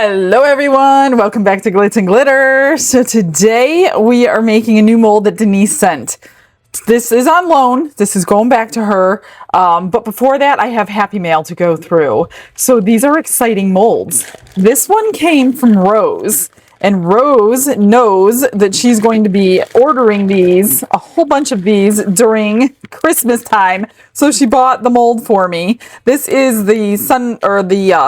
Hello everyone, welcome back to Glitz and Glitter. So today we are making a new mold that Denise sent. This is on loan, this is going back to her, but before that I have Happy Mail to go through. So these are exciting molds. This one came from Rose, and Rose knows that she's going to be ordering these, a whole bunch of these during Christmas time. So she bought the mold for me. This is the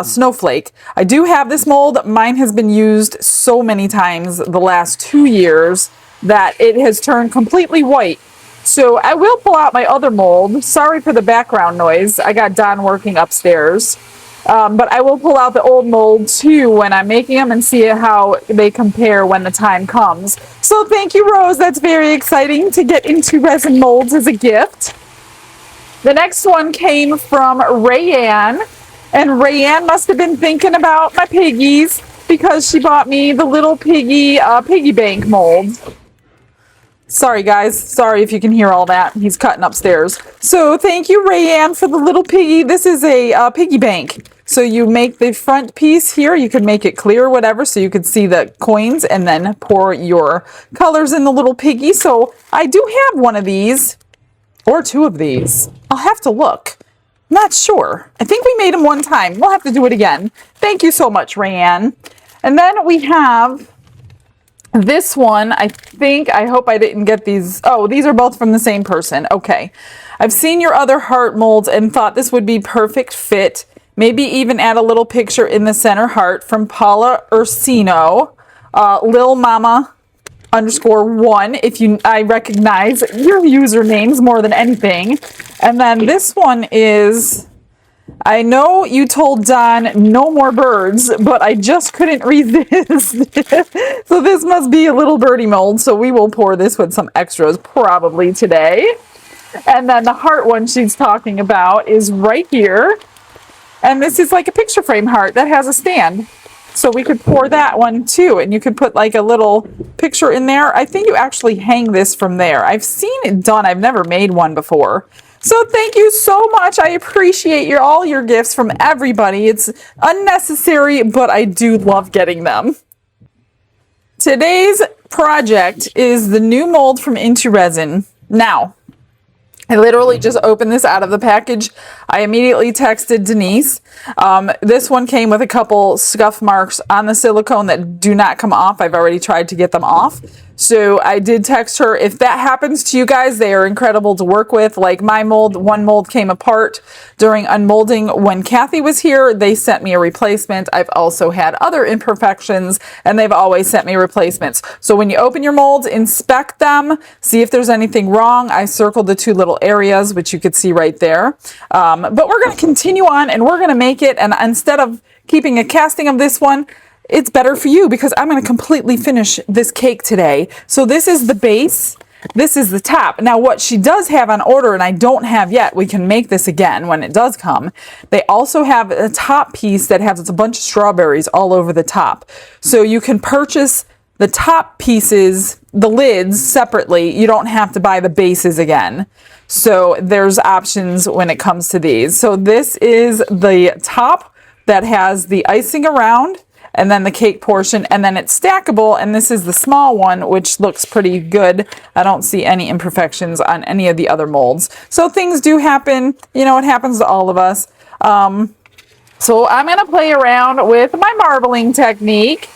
snowflake. I do have this mold. Mine has been used so many times the last 2 years that it has turned completely white. So I will pull out my other mold. Sorry for the background noise. I got Don working upstairs. But I will pull out the old mold too when I'm making them and see how they compare when the time comes. So thank you, Rose. That's very exciting to get into resin molds as a gift. The next one came from Rayanne, and Rayanne must have been thinking about my piggies because she bought me the little piggy piggy bank mold. Sorry guys, sorry if you can hear all that. He's cutting upstairs. So thank you, Rayanne, for the little piggy. This is a piggy bank. So you make the front piece here, you can make it clear or whatever so you can see the coins and then pour your colors in the little piggy. So I do have one of these or two of these. I'll have to look. Not sure. I think we made them one time. We'll have to do it again. Thank you so much, Rayanne. And then we have this one. I hope I didn't get these. Oh, these are both from the same person. Okay. I've seen your other heart molds and thought this would be perfect fit. Maybe even add a little picture in the center heart from Paula Ursino, Lil Mama _1. I recognize your usernames more than anything. And then this one is, I know you told Don no more birds, but I just couldn't resist. So this must be a little birdie mold. So we will pour this with some extras probably today. And then the heart one she's talking about is right here. And this is like a picture frame heart that has a stand. So we could pour that one too. And you could put like a little picture in there. I think you actually hang this from there. I've seen it done. I've never made one before. So thank you so much. I appreciate all your gifts from everybody. It's unnecessary, but I do love getting them. Today's project is the new mold from Into Resin. Now, I literally just opened this out of the package. I immediately texted Denise. This one came with a couple scuff marks on the silicone that do not come off. I've already tried to get them off. So I did text her. If that happens to you guys, they are incredible to work with. Like my mold, one mold came apart during unmolding when Kathy was here. They sent me a replacement. I've also had other imperfections and they've always sent me replacements. So when you open your molds, inspect them, see if there's anything wrong. I circled the two little areas, which you could see right there. But we're going to continue on and we're going to make it. And instead of keeping a casting of this one, it's better for you because I'm going to completely finish this cake today. So this is the base. This is the top. Now what she does have on order, and I don't have yet, we can make this again when it does come. They also have a top piece that has a bunch of strawberries all over the top. So you can purchase the top pieces, the lids separately. You don't have to buy the bases again. So there's options when it comes to these. So this is the top that has the icing around, and then the cake portion, and then it's stackable, and this is the small one, which looks pretty good. I don't see any imperfections on any of the other molds. So things do happen. You know, it happens to all of us. So I'm going to play around with my marbling technique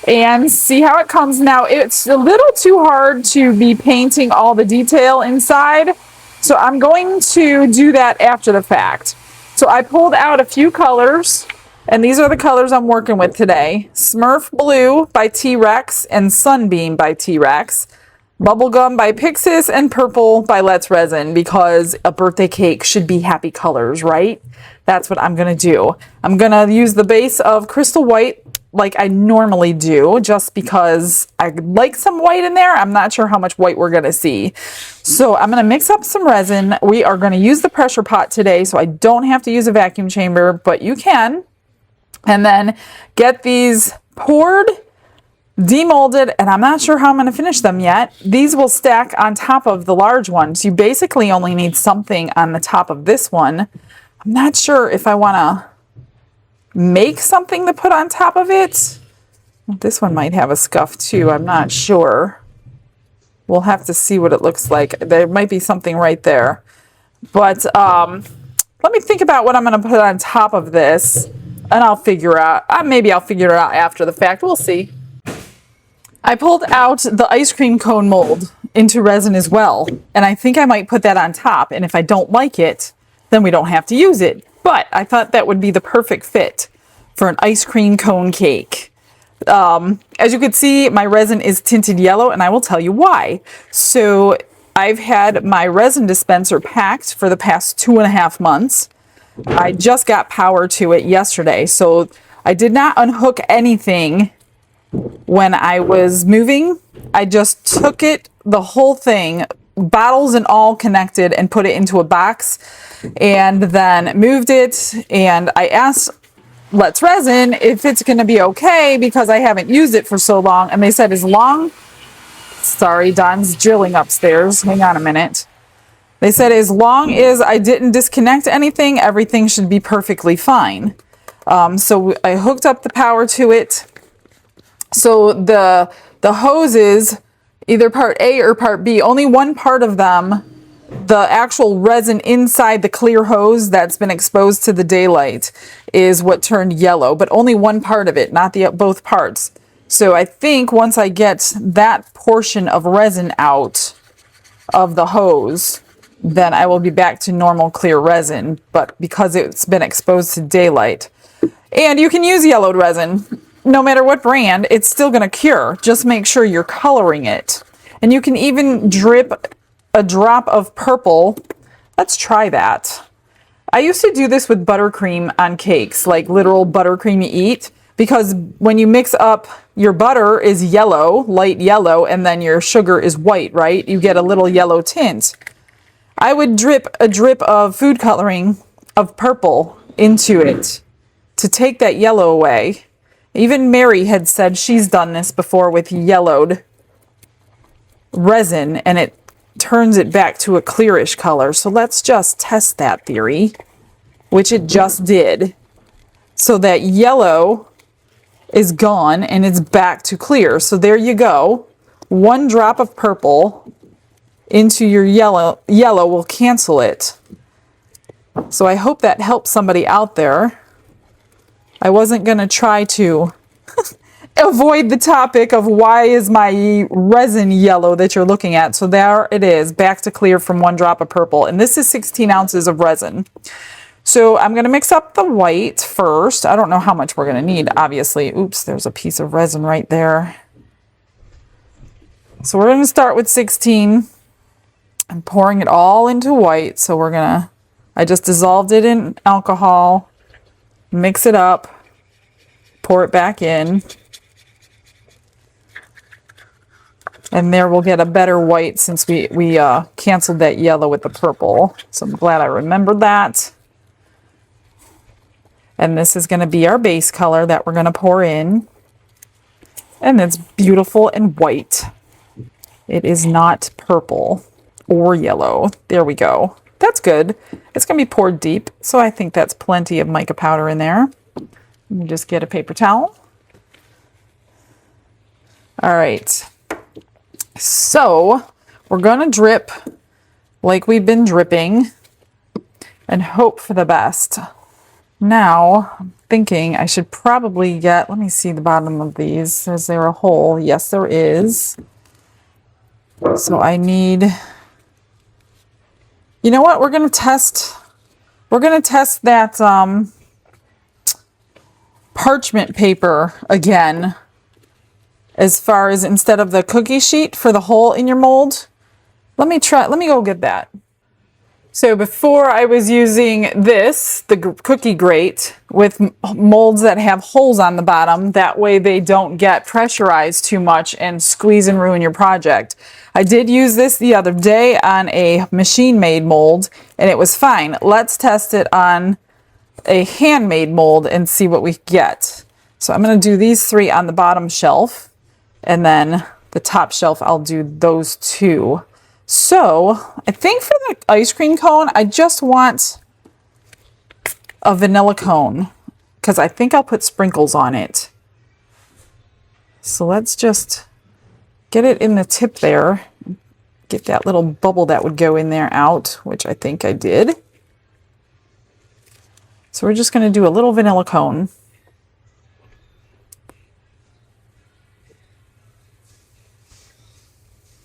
and see how it comes. Now, it's a little too hard to be painting all the detail inside, so I'm going to do that after the fact. So I pulled out a few colors. And these are the colors I'm working with today. Smurf Blue by T-Rex and Sunbeam by T-Rex. Bubblegum by Pixis and Purple by Let's Resin, because a birthday cake should be happy colors, right? That's what I'm going to do. I'm going to use the base of Crystal White like I normally do, just because I like some white in there. I'm not sure how much white we're going to see. So I'm going to mix up some resin. We are going to use the pressure pot today, so I don't have to use a vacuum chamber, but you can. And then get these poured, demolded, and I'm not sure how I'm going to finish them yet. These will stack on top of the large ones. You basically only need something on the top of this one. I'm not sure if I want to make something to put on top of it. This one might have a scuff too. I'm not sure. We'll have to see what it looks like. There might be something right there. But let me think about what I'm going to put on top of this, and I'll figure out. Maybe I'll figure it out after the fact. We'll see. I pulled out the ice cream cone mold into resin as well, and I think I might put that on top. And if I don't like it, then we don't have to use it. But I thought that would be the perfect fit for an ice cream cone cake. As you can see, my resin is tinted yellow, and I will tell you why. So I've had my resin dispenser packed for the past 2.5 months. I just got power to it yesterday, so I did not unhook anything when I was moving. I just took it, the whole thing, bottles and all connected, and put it into a box, and then moved it. And I asked Let's Resin if it's going to be okay because I haven't used it for so long, and they said as long, sorry, Don's drilling upstairs, hang on a minute. They said as long as I didn't disconnect anything, everything should be perfectly fine. So I hooked up the power to it. So the hoses, either part A or part B, only one part of them, the actual resin inside the clear hose that's been exposed to the daylight, is what turned yellow, but only one part of it, not the both parts. So I think once I get that portion of resin out of the hose, then I will be back to normal clear resin, but because it's been exposed to daylight. And you can use yellowed resin. No matter what brand, it's still going to cure. Just make sure you're coloring it. And you can even drip a drop of purple. Let's try that. I used to do this with buttercream on cakes, like literal buttercream you eat, because when you mix up, your butter is yellow, light yellow, and then your sugar is white, right? You get a little yellow tint. I would drip a drip of food coloring of purple into it to take that yellow away. Even Mary had said she's done this before with yellowed resin, and it turns it back to a clearish color. So let's just test that theory, which it just did. So that yellow is gone and it's back to clear. So there you go. One drop of purple into your yellow will cancel it. So I hope that helps somebody out there. I wasn't going to try to avoid the topic of why is my resin yellow that you're looking at. So there it is, back to clear from one drop of purple. And this is 16 ounces of resin. So I'm going to mix up the white first. I don't know how much we're going to need, obviously. Oops, there's a piece of resin right there. So we're going to start with 16. I'm pouring it all into white. So we're going to, I just dissolved it in alcohol. Mix it up, pour it back in, and there we'll get a better white since we canceled that yellow with the purple. So I'm glad I remembered that. And this is going to be our base color that we're going to pour in. And it's beautiful and white. It is not purple or yellow. There we go. That's good. It's going to be poured deep, so I think that's plenty of mica powder in there. Let me just get a paper towel. All right. So we're going to drip like we've been dripping and hope for the best. Now, I'm thinking I should probably get, let me see the bottom of these. Is there a hole? Yes, there is. So I need, you know what? We're going to test that parchment paper again, as far as instead of the cookie sheet for the hole in your mold. Let me go get that. So before I was using this, the cookie grate, with molds that have holes on the bottom. That way they don't get pressurized too much and squeeze and ruin your project. I did use this the other day on a machine-made mold, and it was fine. Let's test it on a handmade mold and see what we get. So I'm going to do these 3 on the bottom shelf, and then the top shelf, I'll do those 2. So I think for the ice cream cone, I just want a vanilla cone. because I think I'll put sprinkles on it. So let's just get it in the tip there. Get that little bubble that would go in there out, which I think I did. So we're just going to do a little vanilla cone.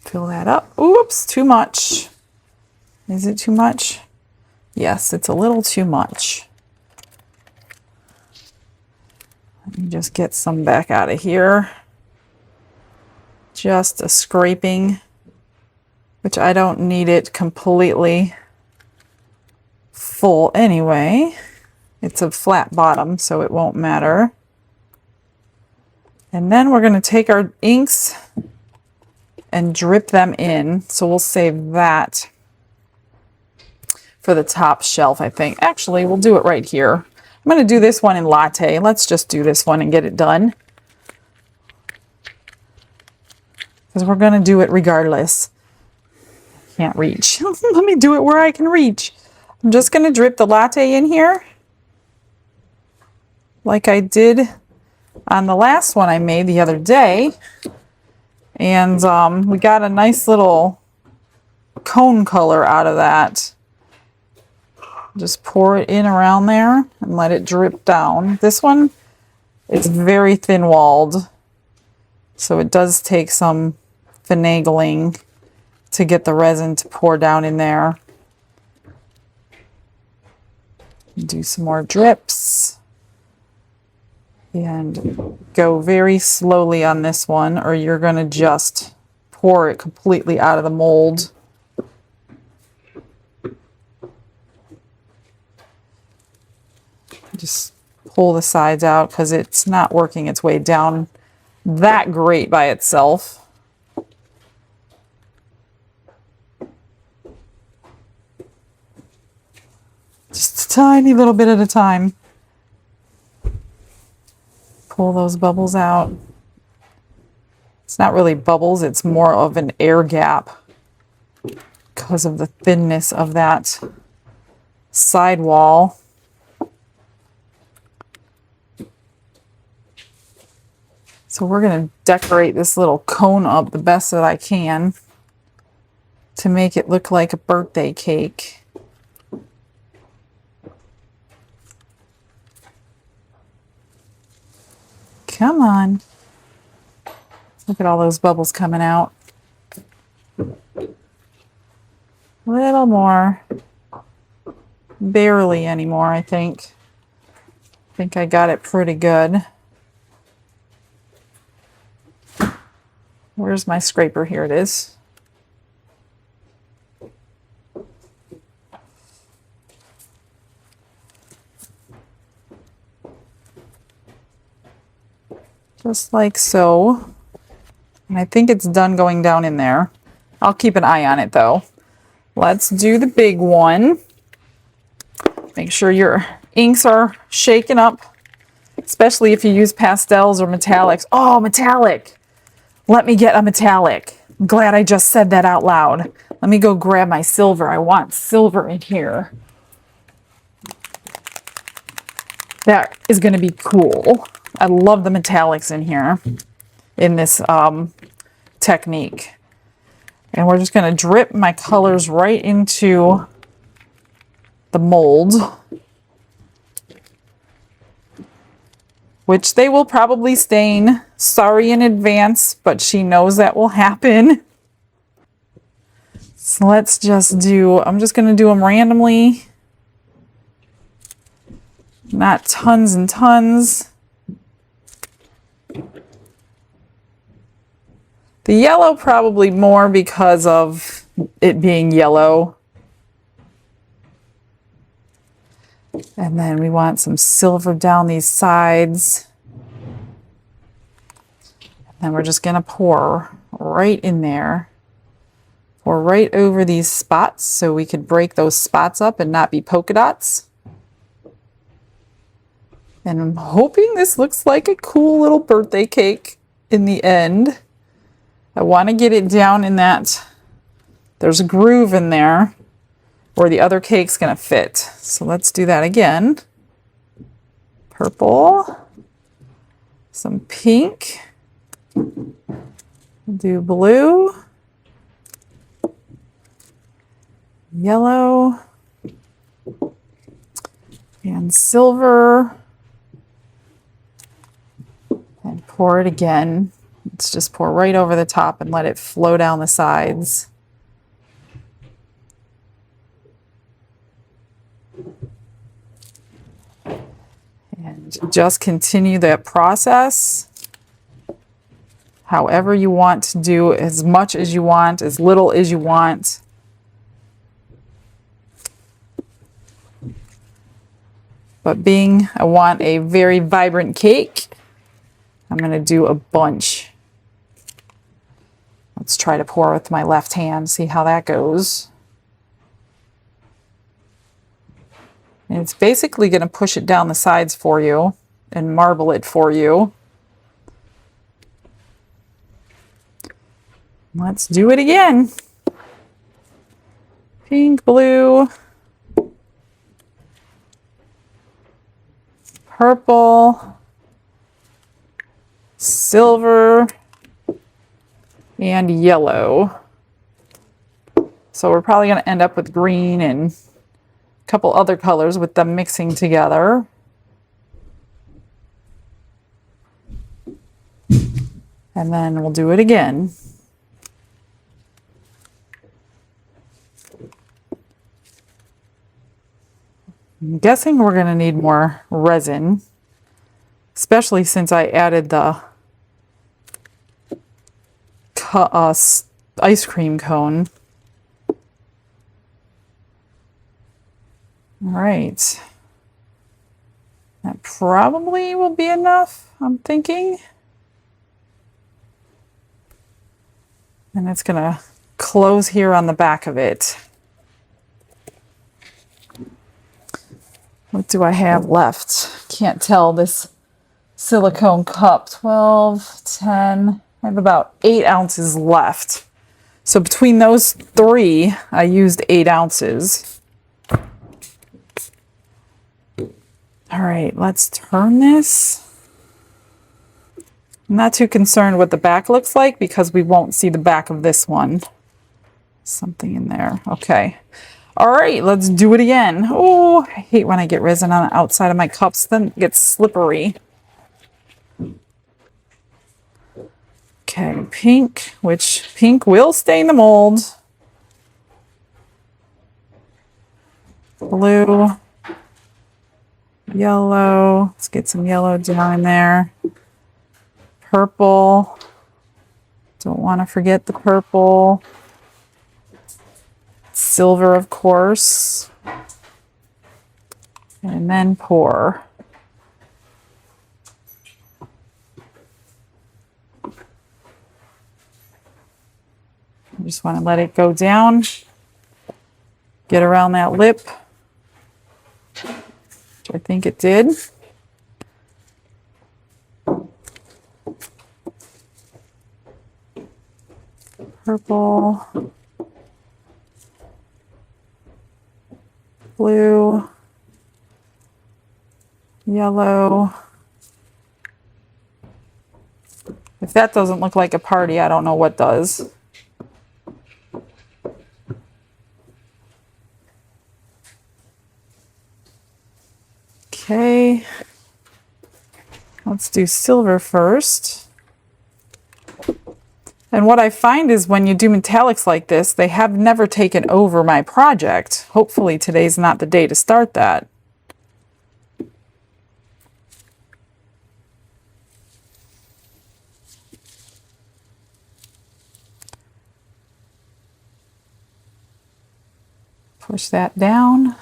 Fill that up. Oops, too much. Is it too much? Yes, it's a little too much. Let me just get some back out of here. Just a scraping, which I don't need it completely full anyway. It's a flat bottom, so it won't matter. And then we're going to take our inks and drip them in. So we'll save that for the top shelf, I think. Actually, we'll do it right here. I'm going to do this one in latte. Let's just do this one and get it done, because we're going to do it regardless. Can't reach. Let me do it where I can reach. I'm just going to drip the latte in here like I did on the last one I made the other day. And we got a nice little cone color out of that. Just pour it in around there and let it drip down. This one is very thin walled, so it does take some finagling to get the resin to pour down in there. Do some more drips. And go very slowly on this one, or you're going to just pour it completely out of the mold. Just pull the sides out because it's not working its way down that great by itself. Just a tiny little bit at a time. Pull those bubbles out. It's not really bubbles, it's more of an air gap because of the thinness of that side wall. So we're going to decorate this little cone up the best that I can to make it look like a birthday cake. Come on. Look at all those bubbles coming out. A little more. Barely anymore, I think. I think I got it pretty good. Where's my scraper? Here it is. Just like so. And I think it's done going down in there. I'll keep an eye on it though. Let's do the big one. Make sure your inks are shaken up, especially if you use pastels or metallics. Oh, metallic! Let me get a metallic. I'm glad I just said that out loud. Let me go grab my silver. I want silver in here. That is going to be cool. I love the metallics in here, in this technique. And we're just going to drip my colors right into the mold, which they will probably stain. Sorry in advance, but she knows that will happen. So let's just do, I'm just going to do them randomly. Not tons and tons. The yellow probably more because of it being yellow. And then we want some silver down these sides. And then we're just going to pour right in there. Pour right over these spots so we could break those spots up and not be polka dots. And I'm hoping this looks like a cool little birthday cake in the end. I want to get it down in that, there's a groove in there where the other cake's going to fit. So let's do that again. purple, some pink, do blue, yellow, and silver, and pour it again. Let's just pour right over the top and let it flow down the sides. And just continue that process however you want to do, as much as you want, as little as you want. But being I want a very vibrant cake, I'm going to do a bunch. Let's try to pour with my left hand, see how that goes. And it's basically going to push it down the sides for you and marble it for you. Let's do it again. Pink, blue, purple, silver, and yellow. So we're probably going to end up with green and a couple other colors with them mixing together. And then we'll do it again. I'm guessing we're going to need more resin, especially since I added the ice cream cone. All right. That probably will be enough, I'm thinking. And it's going to close here on the back of it. What do I have left? Can't tell. This silicone cup, 12, 10, I have about 8 ounces left. So between those three, I used 8 ounces. All right, let's turn this. I'm not too concerned what the back looks like because we won't see the back of this one. Something in there. Okay. All right, let's do it again. Oh, I hate when I get resin on the outside of my cups, then it gets slippery. Okay, pink, which pink will stain the mold. Blue, yellow, let's get some yellow down in there. Purple, don't want to forget the purple. Silver, of course, and then pour. I just want to let it go down, get around that lip, which I think it did. Purple. Blue, yellow. If that doesn't look like a party, I don't know what does. Okay, let's do silver first. And what I find is when you do metallics like this, they have never taken over my project. Hopefully today's not the day to start that. Push that down.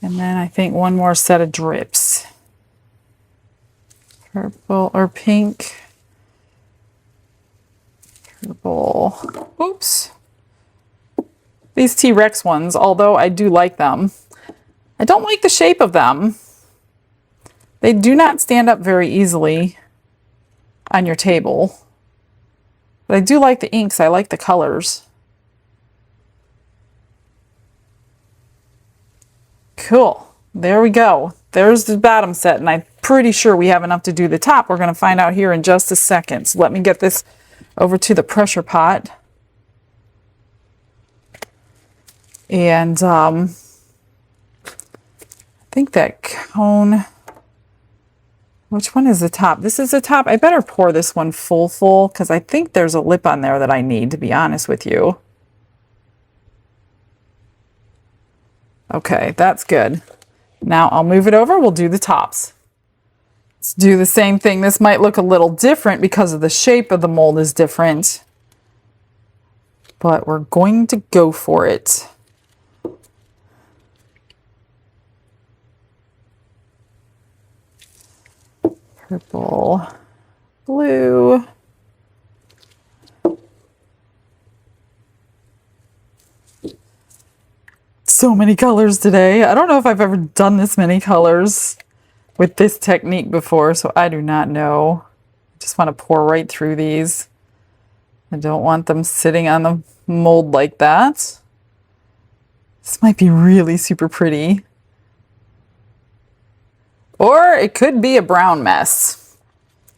And then I think one more set of drips. Purple or pink. Purple. Oops. These T-Rex ones, although I do like them, I don't like the shape of them. They do not stand up very easily on your table. But I do like the inks. I like the colors. Cool. There we go. There's the bottom set, and I'm pretty sure we have enough to do the top. We're going to find out here in just a second. So let me get this over to the pressure pot. And I think that cone, which one is the top? This is the top. I better pour this one full because I think there's a lip on there that I need, to be honest with you. Okay, that's good. Now I'll move it over. We'll do the tops. Let's do the same thing. This might look a little different because of the shape of the mold is different, but we're going to go for it. Purple, blue. So many colors today. I don't know if I've ever done this many colors with this technique before, so I do not know. I just want to pour right through these. I don't want them sitting on the mold like that. This might be really super pretty. Or it could be a brown mess,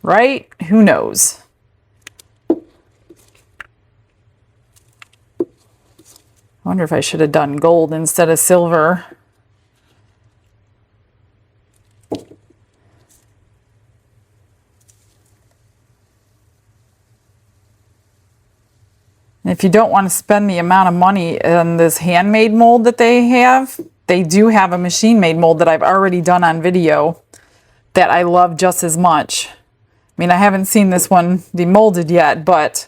right? Who knows? I wonder if I should have done gold instead of silver. And if you don't want to spend the amount of money on this handmade mold that they do have a machine-made mold that I've already done on video that I love just as much. I mean, I haven't seen this one demolded yet, but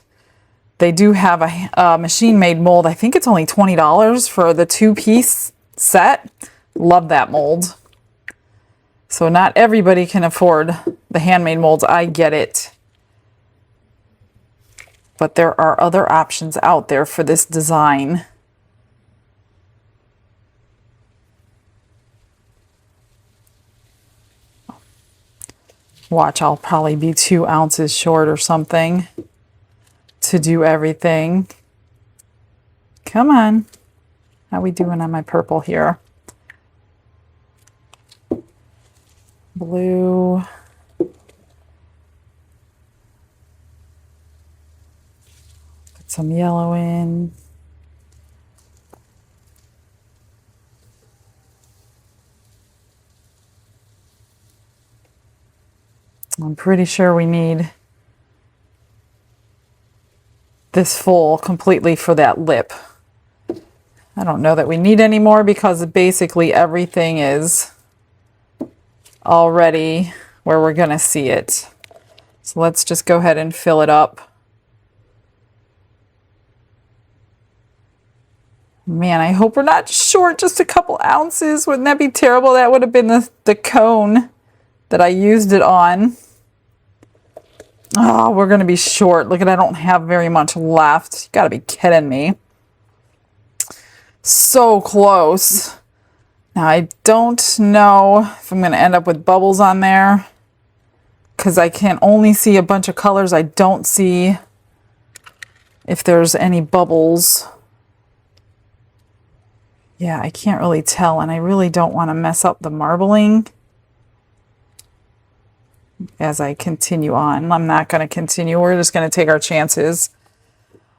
they do have a machine-made mold. I think it's only $20 for the 2-piece set. Love that mold. So not everybody can afford the handmade molds. I get it. But there are other options out there for this design. Watch, I'll probably be 2 ounces short or something to do everything. Come on. How we doing on my purple here? Blue. Put some yellow in. I'm pretty sure we need this full completely for that lip. I don't know that we need any more because basically everything is already where we're going to see it. So let's just go ahead and fill it up. Man, I hope we're not short just a couple ounces. Wouldn't that be terrible? That would have been the cone that I used it on. Oh, we're going to be short. Look at, I don't have very much left. You got to be kidding me. So close. Now, I don't know if I'm going to end up with bubbles on there because I can only see a bunch of colors. I don't see if there's any bubbles. Yeah, I can't really tell, and I really don't want to mess up the marbling as I continue on. I'm not going to continue. We're just going to take our chances.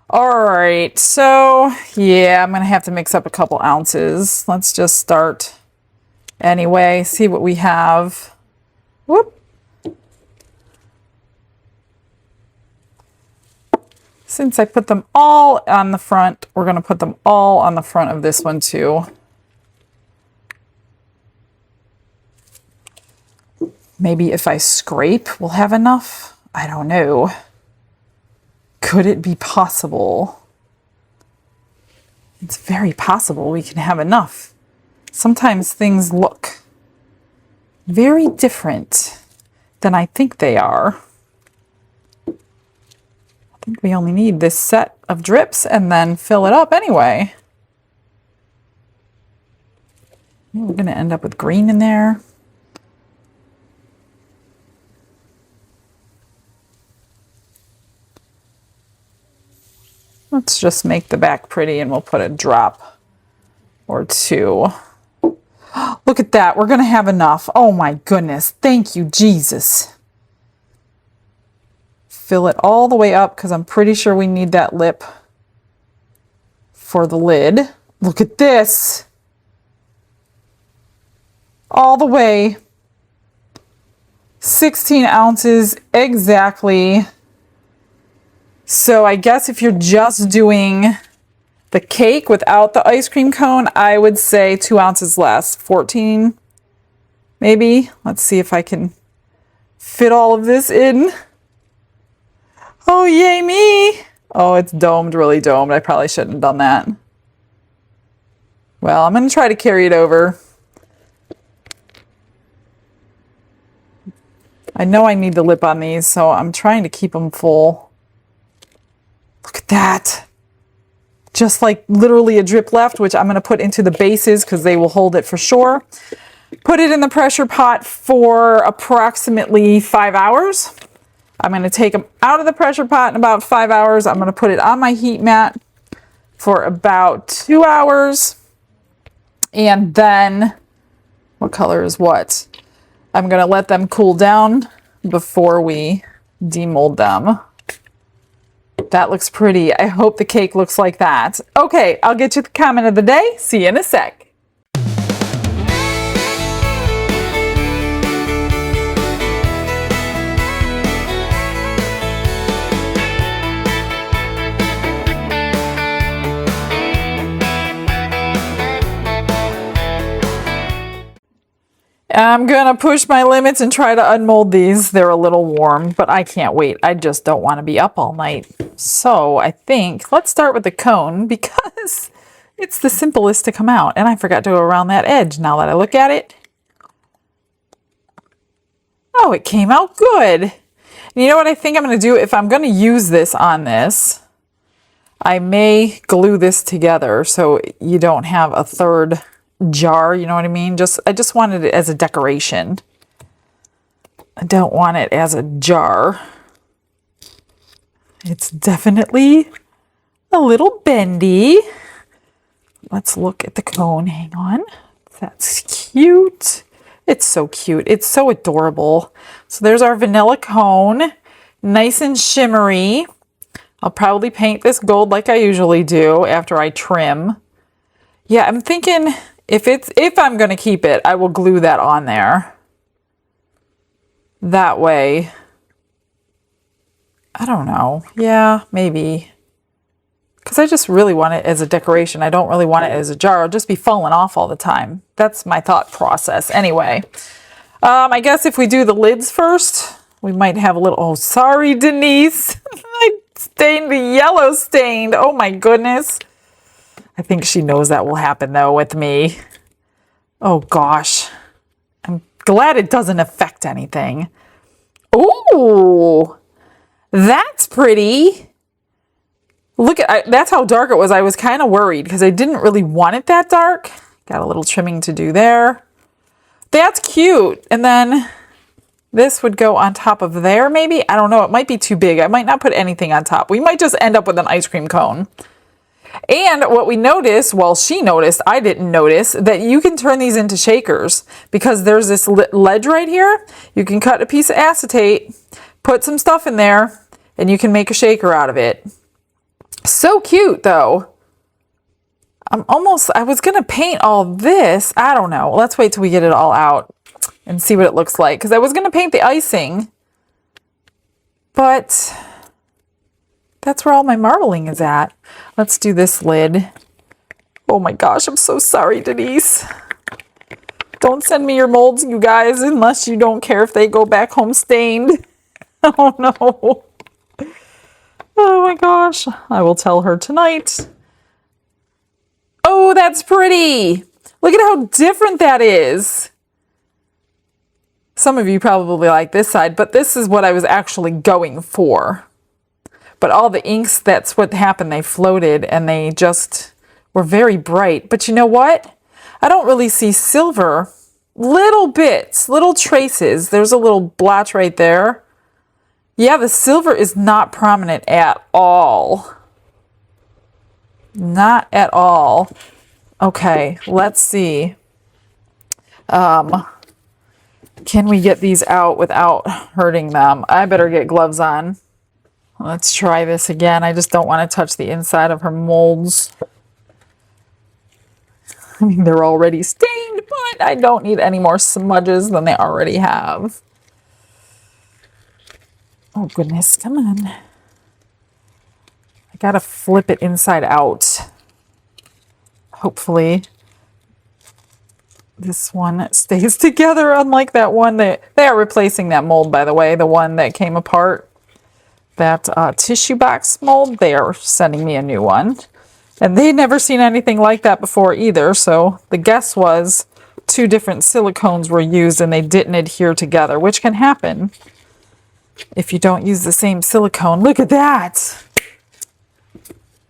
All right, so yeah, I'm going to have to mix up a couple ounces. Let's just start anyway, see what we have. Whoop. Since I put them all on the front, we're going to put them all on the front of this one too. Maybe if I scrape, we'll have enough. I don't know. Could it be possible? It's very possible we can have enough. Sometimes things look very different than I think they are. I think we only need this set of drips and then fill it up anyway. We're going to end up with green in there. Let's just make the back pretty and we'll put a drop or two. Look at that. We're going to have enough. Oh my goodness. Thank you, Jesus. Fill it all the way up because I'm pretty sure we need that lip for the lid. Look at this. All the way. 16 ounces exactly. So I guess if you're just doing the cake without the ice cream cone, I would say 2 ounces less. 14 maybe. Let's see if I can fit all of this in. Oh, yay me. Oh, it's domed, really domed. I probably shouldn't have done that. Well, I'm going to try to carry it over. I know I need the lip on these, so I'm trying to keep them full. Look at that. Just like literally a drip left, which I'm going to put into the bases because they will hold it for sure. Put it in the pressure pot for approximately 5 hours. I'm going to take them out of the pressure pot in about 5 hours. I'm going to put it on my heat mat for about 2 hours. And then, what color is what? I'm going to let them cool down before we demold them. That looks pretty. I hope the cake looks like that. Okay, I'll get you the comment of the day. See you in a sec. I'm going to push my limits and try to unmold these. They're a little warm, but I can't wait. I just don't want to be up all night. So I think let's start with the cone because it's the simplest to come out. And I forgot to go around that edge now that I look at it. Oh, it came out good. And you know what I think I'm going to do? If I'm going to use this on this, I may glue this together so you don't have a third jar, you know what I mean? I just wanted it as a decoration. I don't want it as a jar. It's definitely a little bendy. Let's look at the cone. Hang on. That's cute. It's so cute. It's so adorable. So there's our vanilla cone. Nice and shimmery. I'll probably paint this gold like I usually do after I trim. Yeah, I'm thinking if I'm going to keep it, I will glue that on there. That way. I don't know. Yeah, maybe. Because I just really want it as a decoration. I don't really want it as a jar. It'll just be falling off all the time. That's my thought process. Anyway, I guess if we do the lids first, we might have a little... Oh, sorry, Denise. I stained the yellow stained. Oh, my goodness. I think she knows that will happen, though, with me. Oh, gosh. I'm glad it doesn't affect anything. Ooh, that's pretty. Look at that's how dark it was. I was kind of worried because I didn't really want it that dark. Got a little trimming to do there. That's cute. And then this would go on top of there, maybe. I don't know. It might be too big. I might not put anything on top. We might just end up with an ice cream cone. And what we noticed, well, she noticed, I didn't notice, that you can turn these into shakers because there's this ledge right here. You can cut a piece of acetate, put some stuff in there, and you can make a shaker out of it. So cute, though. I was going to paint all this. I don't know. Let's wait till we get it all out and see what it looks like. Because I was going to paint the icing, but that's where all my marbling is at. Let's do this lid. Oh my gosh, I'm so sorry, Denise. Don't send me your molds, you guys, unless you don't care if they go back home stained. Oh no. Oh my gosh. I will tell her tonight. Oh, that's pretty. Look at how different that is. Some of you probably like this side, but this is what I was actually going for. But all the inks, that's what happened. They floated and they just were very bright. But you know what? I don't really see silver. Little bits, little traces. There's a little blotch right there. Yeah, the silver is not prominent at all. Not at all. Okay, let's see. Can we get these out without hurting them? I better get gloves on. Let's try this again. I just don't want to touch the inside of her molds. I mean, they're already stained, but I don't need any more smudges than they already have. Oh, goodness. Come on. I gotta flip it inside out. Hopefully this one stays together, unlike that one that they are replacing that mold, by the way, the one that came apart. That tissue box mold, they are sending me a new one. And they'd never seen anything like that before either. So the guess was 2 different silicones were used and they didn't adhere together, which can happen if you don't use the same silicone. Look at that.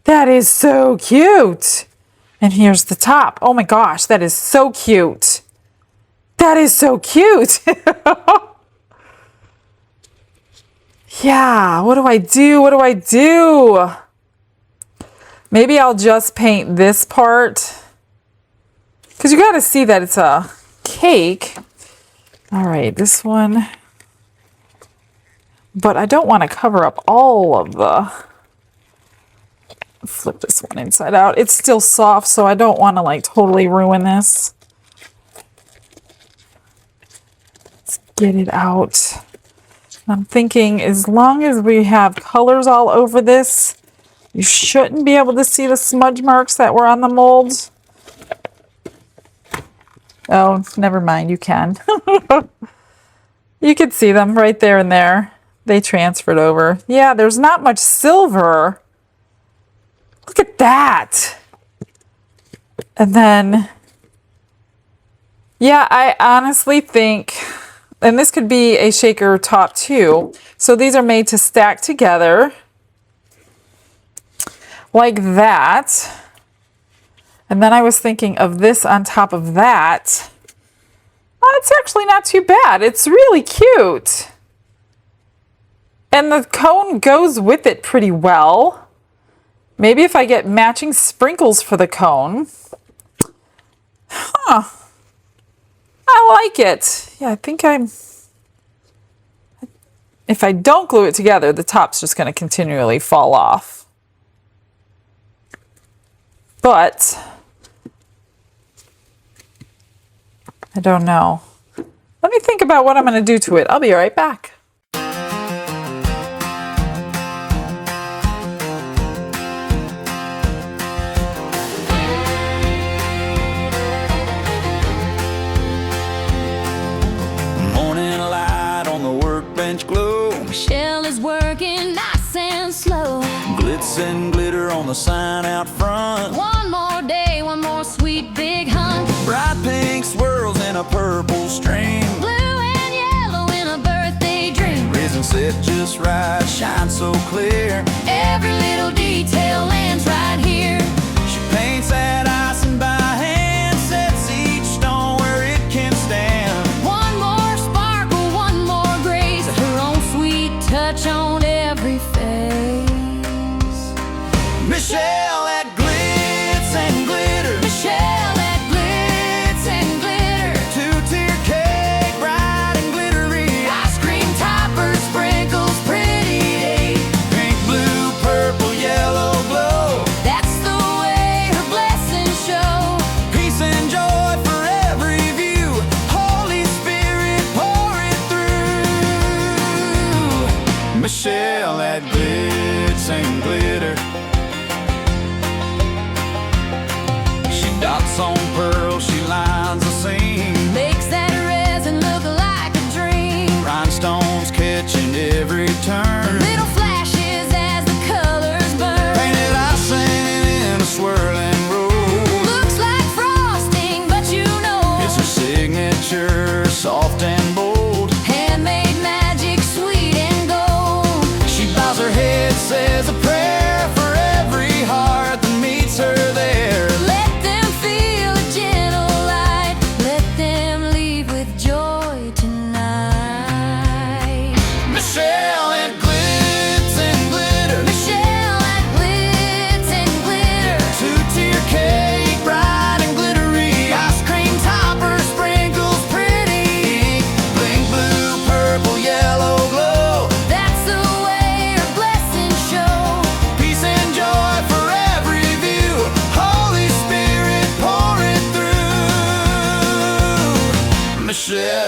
That is so cute. And here's the top. Oh my gosh, that is so cute. That is so cute. Yeah, what do I do? What do I do? Maybe I'll just paint this part. Because you got to see that it's a cake. All right, this one. But I don't want to cover up all of the... Flip this one inside out. It's still soft, so I don't want to like totally ruin this. Let's get it out. I'm thinking as long as we have colors all over this, you shouldn't be able to see the smudge marks that were on the molds. Oh, never mind, you can. You could see them right there and there. They transferred over. Yeah, there's not much silver. Look at that. And then, yeah, I honestly think, and this could be a shaker top too. So these are made to stack together like that. And then I was thinking of this on top of that. Oh, it's actually not too bad. It's really cute. And the cone goes with it pretty well. Maybe if I get matching sprinkles for the cone. Huh. I like it. Yeah, I think I'm... If I don't glue it together, the top's just going to continually fall off. But... I don't know. Let me think about what I'm going to do to it. I'll be right back. Glow. Michelle is working nice and slow. Glitz and glitter on the sign out front. One more day, one more sweet big hunt. Bright pink swirls in a purple stream. Blue and yellow in a birthday dream. Resin set just right, shine so clear. Every little detail lands right here. She paints that icing by hand, sets each stone where it can stand. One more sparkle, one more grace. Her own sweet touch on every face. Michelle at glitz and glitter. Michelle at glitz and glitter. Two-tier cake, bright and glittery. Ice cream topper, sprinkles, pretty date. Pink, blue, purple, yellow glow. That's the way her blessings show. Peace and joy for every view. Holy Spirit, pour it through. Michelle at glitz and glitter. She dots on pearls, she lines a seam. Makes that resin look like a dream. Rhinestones catching every turn. Little flashes as the colors burn. Painted icing in a swirling roll. Looks like frosting, but you know It's her signature, soft and bold. handmade magic, sweet and gold. She bows her head, says a prayer for every heart that meets her there. Let them feel a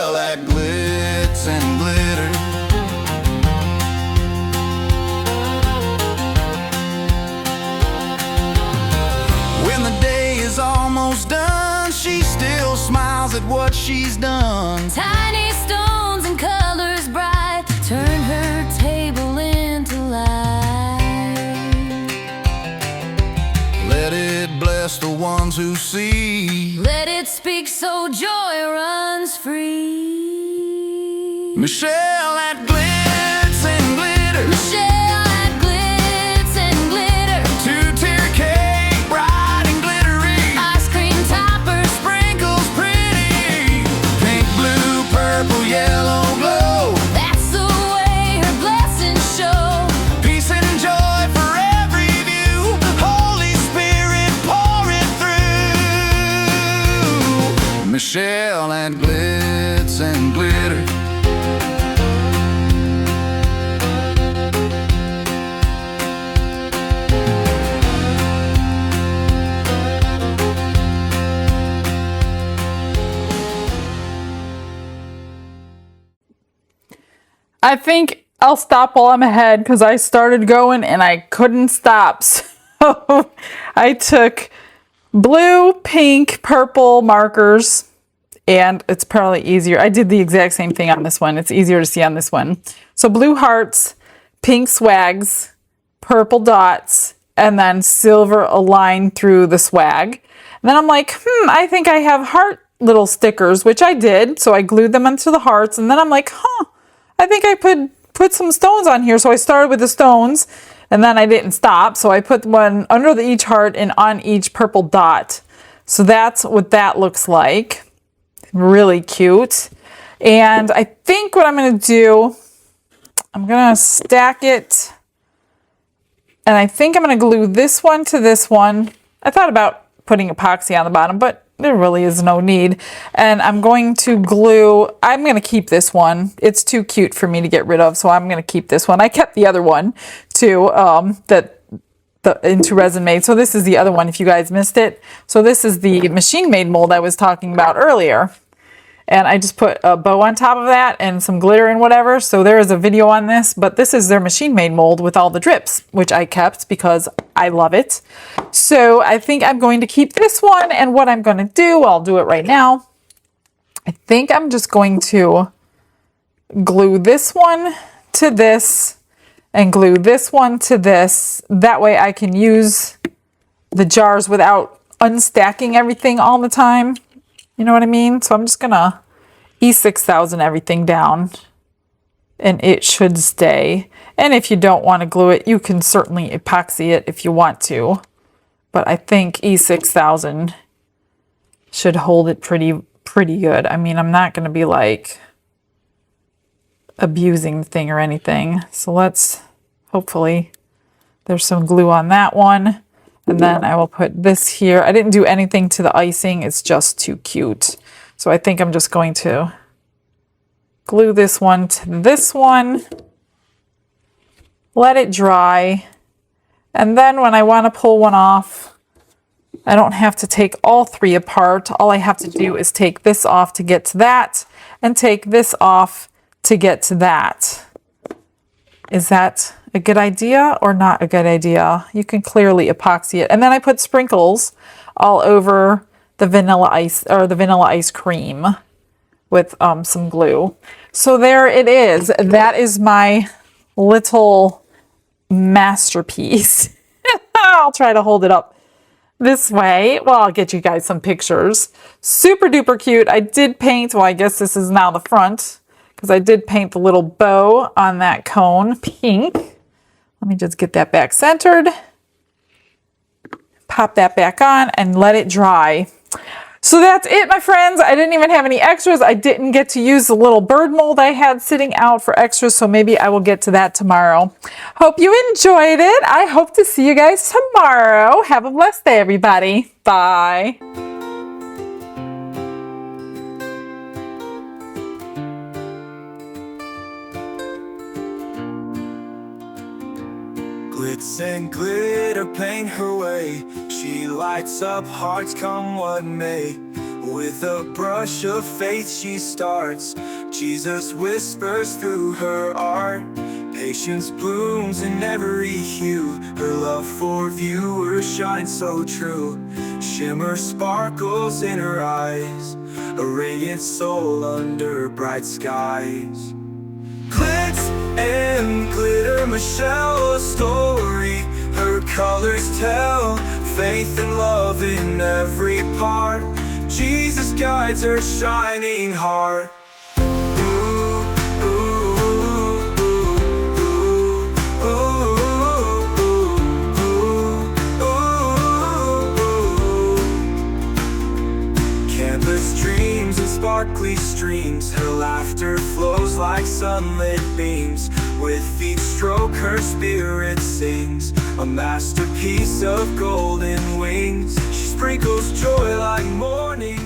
Michelle at Glitz and Glitter. When the day is almost done, she still smiles at what she's done. Tiny stones and colors bright turn her table into light. Let it bless the ones who see. Let it speak so joy runs free. Michelle at Glitz and Glitter. Michelle at Glitz and Glitter. Two-tier cake, bright and glittery. Ice cream toppers, Sprinkles pretty. Pink, blue, purple, yellow glow. that's the way her blessings show. Peace and joy for every view. Holy Spirit, pour it through. Michelle at Glitz and Glitter. I think I'll stop while I'm ahead because I started going and I couldn't stop. So I took blue, pink, purple markers, and it's probably easier. I did the exact same thing on this one. It's easier to see on this one. So blue hearts, pink swags, purple dots, and then silver aligned through the swag. And then I'm like, I think I have heart little stickers, which I did. So I glued them onto the hearts, and then I'm like, I think I put some stones on here. So I started with the stones, and then I didn't stop. So I put one under each heart and on each purple dot. So that's what that looks like. Really cute. And I think what I'm going to do, I'm going to stack it. And I think I'm going to glue this one to this one. I thought about putting epoxy on the bottom, but there really is no need. And I'm going to glue, I'm going to keep this one. It's too cute for me to get rid of, so I'm going to keep this one. I kept the other one too, that the Into Resin made. So this is the other one if you guys missed it. So this is the machine made mold I was talking about earlier. And I just put a bow on top of that and some glitter and whatever. So there is a video on this, but this is their machine made mold with all the drips, which I kept because I love it. So I think I'm going to keep this one, and what I'm going to do, I'll do it right now. I think I'm just going to glue this one to this and glue this one to this. That way I can use the jars without unstacking everything all the time. You know what I mean? So I'm just gonna E6000 everything down, and it should stay. And if you don't want to glue it, you can certainly epoxy it if you want to. But I think E6000 should hold it pretty good. I mean, I'm not gonna be like abusing the thing or anything. So let's, hopefully there's some glue on that one. And then I will put this here. I didn't do anything to the icing. It's just too cute. So I think I'm just going to glue this one to this one. Let it dry. And then when I want to pull one off, I don't have to take all three apart. All I have to do is take this off to get to that, and take this off to get to that. Is that a good idea or not a good idea? You can clearly epoxy it. And then I put sprinkles all over the vanilla ice, or the vanilla ice cream, with some glue. So there it is. That is my little masterpiece. I'll try to hold it up this way. Well, I'll get you guys some pictures. Super duper cute. I did paint, well, I guess this is now the front, because I did paint the little bow on that cone pink. Let me just get that back centered. Pop that back on and let it dry. So that's it, my friends. I didn't even have any extras. I didn't get to use the little bird mold I had sitting out for extras, so maybe I will get to that tomorrow. Hope you enjoyed it. I hope to see you guys tomorrow. Have a blessed day, everybody. Bye. Glitz and glitter paint her way. She lights up hearts come what may. With a brush of faith she starts. Jesus whispers through her art. Patience blooms in every hue. Her love for viewers shines so true. Shimmer sparkles in her eyes, a radiant soul under bright skies. Glitz and glitter, Michelle, a story her colors tell. Faith and love in every part. Jesus guides her shining heart. Canvas dreams and sparkly streams. Her laughter flows like sunlit beams. With each stroke her spirit sings, a masterpiece of golden wings. She sprinkles joy like morning